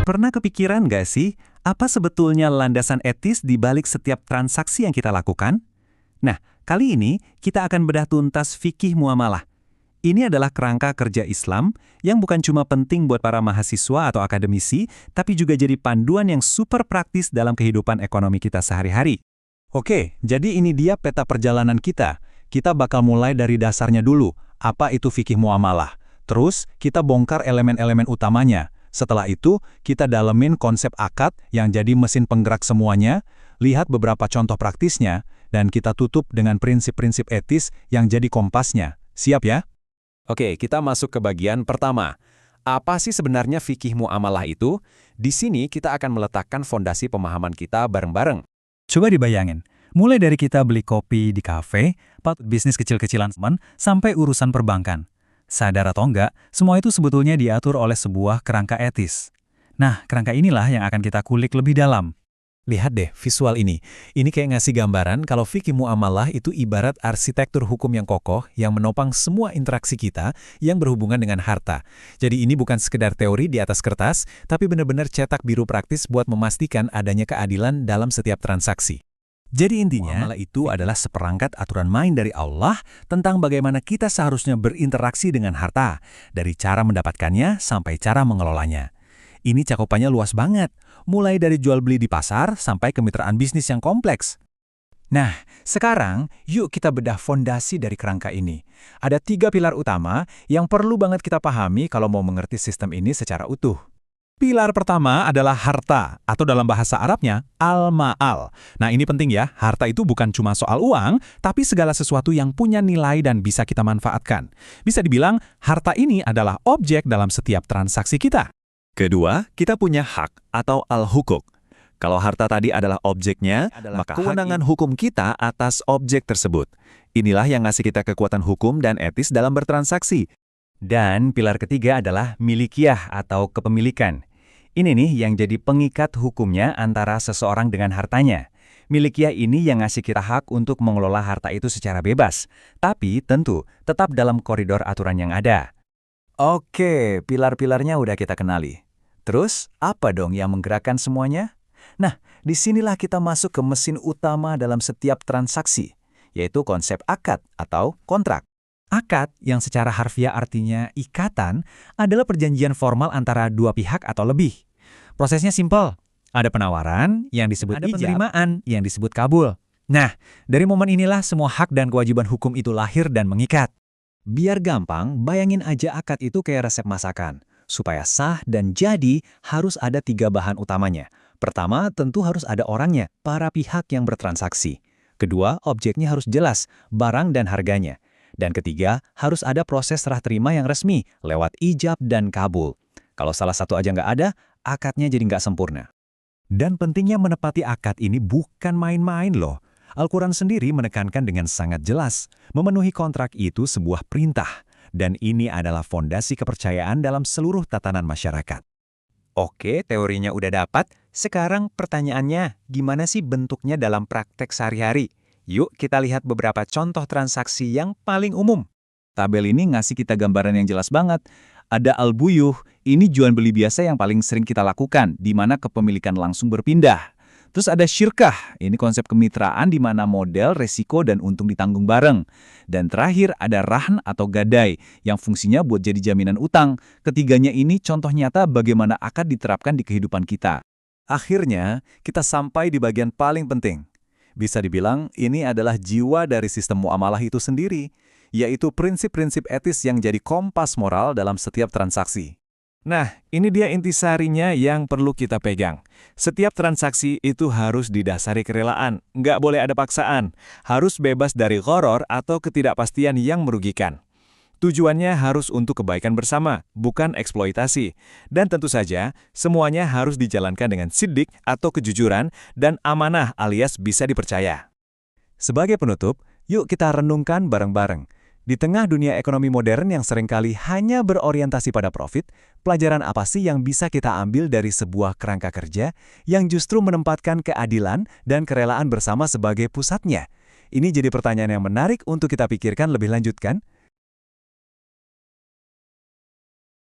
Pernah kepikiran nggak sih, apa sebetulnya landasan etis di balik setiap transaksi yang kita lakukan? Nah, kali ini kita akan bedah tuntas fikih muamalah. Ini adalah kerangka kerja Islam yang bukan cuma penting buat para mahasiswa atau akademisi, tapi juga jadi panduan yang super praktis dalam kehidupan ekonomi kita sehari-hari. Oke, jadi ini dia peta perjalanan kita. Kita bakal mulai dari dasarnya dulu, apa itu fikih muamalah. Terus, kita bongkar elemen-elemen utamanya. Setelah itu, kita dalemin konsep akad yang jadi mesin penggerak semuanya, lihat beberapa contoh praktisnya, dan kita tutup dengan prinsip-prinsip etis yang jadi kompasnya. Siap ya? Oke, kita masuk ke bagian pertama. Apa sih sebenarnya fikih muamalah itu? Di sini kita akan meletakkan fondasi pemahaman kita bareng-bareng. Coba dibayangin, mulai dari kita beli kopi di kafe, bisnis kecil-kecilan teman, sampai urusan perbankan. Sadar atau enggak, semua itu sebetulnya diatur oleh sebuah kerangka etis. Nah, kerangka inilah yang akan kita kulik lebih dalam. Lihat deh visual ini. Ini kayak ngasih gambaran kalau fikih muamalah itu ibarat arsitektur hukum yang kokoh yang menopang semua interaksi kita yang berhubungan dengan harta. Jadi ini bukan sekedar teori di atas kertas, tapi benar-benar cetak biru praktis buat memastikan adanya keadilan dalam setiap transaksi. Jadi intinya, muamalah itu adalah seperangkat aturan main dari Allah tentang bagaimana kita seharusnya berinteraksi dengan harta, dari cara mendapatkannya sampai cara mengelolanya. Ini cakupannya luas banget, mulai dari jual beli di pasar sampai kemitraan bisnis yang kompleks. Nah, sekarang yuk kita bedah fondasi dari kerangka ini. Ada 3 pilar utama yang perlu banget kita pahami kalau mau mengerti sistem ini secara utuh. Pilar pertama adalah harta, atau dalam bahasa Arabnya, al-ma'al. Nah ini penting ya, harta itu bukan cuma soal uang, tapi segala sesuatu yang punya nilai dan bisa kita manfaatkan. Bisa dibilang, harta ini adalah objek dalam setiap transaksi kita. Kedua, kita punya hak atau al-hukuk. Kalau harta tadi adalah objeknya, maka kewenangan hukum kita atas objek tersebut. Inilah yang ngasih kita kekuatan hukum dan etis dalam bertransaksi. Dan pilar ketiga adalah milikiyah atau kepemilikan. Ini nih yang jadi pengikat hukumnya antara seseorang dengan hartanya. Milikiyah ini yang ngasih kita hak untuk mengelola harta itu secara bebas, tapi tentu tetap dalam koridor aturan yang ada. Oke, pilar-pilarnya udah kita kenali. Terus, apa dong yang menggerakkan semuanya? Nah, disinilah kita masuk ke mesin utama dalam setiap transaksi, yaitu konsep akad atau kontrak. Akad, yang secara harfiah artinya ikatan, adalah perjanjian formal antara dua pihak atau lebih. Prosesnya simpel. Ada penawaran yang disebut ijab, penerimaan yang disebut kabul. Nah, dari momen inilah semua hak dan kewajiban hukum itu lahir dan mengikat. Biar gampang, bayangin aja akad itu kayak resep masakan. Supaya sah dan jadi, harus ada 3 bahan utamanya. Pertama, tentu harus ada orangnya, para pihak yang bertransaksi. Kedua, objeknya harus jelas, barang dan harganya. Dan ketiga, harus ada proses serah terima yang resmi, lewat ijab dan kabul. Kalau salah satu aja nggak ada, akadnya jadi nggak sempurna. Dan pentingnya menepati akad ini bukan main-main loh. Al-Quran sendiri menekankan dengan sangat jelas, memenuhi kontrak itu sebuah perintah. Dan ini adalah fondasi kepercayaan dalam seluruh tatanan masyarakat. Oke, teorinya udah dapat. Sekarang pertanyaannya, gimana sih bentuknya dalam praktek sehari-hari? Yuk kita lihat beberapa contoh transaksi yang paling umum. Tabel ini ngasih kita gambaran yang jelas banget. Ada al-buyuh, ini jual beli biasa yang paling sering kita lakukan, di mana kepemilikan langsung berpindah. Terus ada syirkah, ini konsep kemitraan di mana model, resiko, dan untung ditanggung bareng. Dan terakhir ada rahn atau gadai, yang fungsinya buat jadi jaminan utang. Ketiganya ini contoh nyata bagaimana akad diterapkan di kehidupan kita. Akhirnya, kita sampai di bagian paling penting. Bisa dibilang, ini adalah jiwa dari sistem muamalah itu sendiri, yaitu prinsip-prinsip etis yang jadi kompas moral dalam setiap transaksi. Nah, ini dia intisarinya yang perlu kita pegang. Setiap transaksi itu harus didasari kerelaan, nggak boleh ada paksaan, harus bebas dari gharar atau ketidakpastian yang merugikan. Tujuannya harus untuk kebaikan bersama, bukan eksploitasi. Dan tentu saja, semuanya harus dijalankan dengan siddiq atau kejujuran dan amanah alias bisa dipercaya. Sebagai penutup, yuk kita renungkan bareng-bareng. Di tengah dunia ekonomi modern yang seringkali hanya berorientasi pada profit, pelajaran apa sih yang bisa kita ambil dari sebuah kerangka kerja yang justru menempatkan keadilan dan kerelaan bersama sebagai pusatnya? Ini jadi pertanyaan yang menarik untuk kita pikirkan lebih lanjut kan?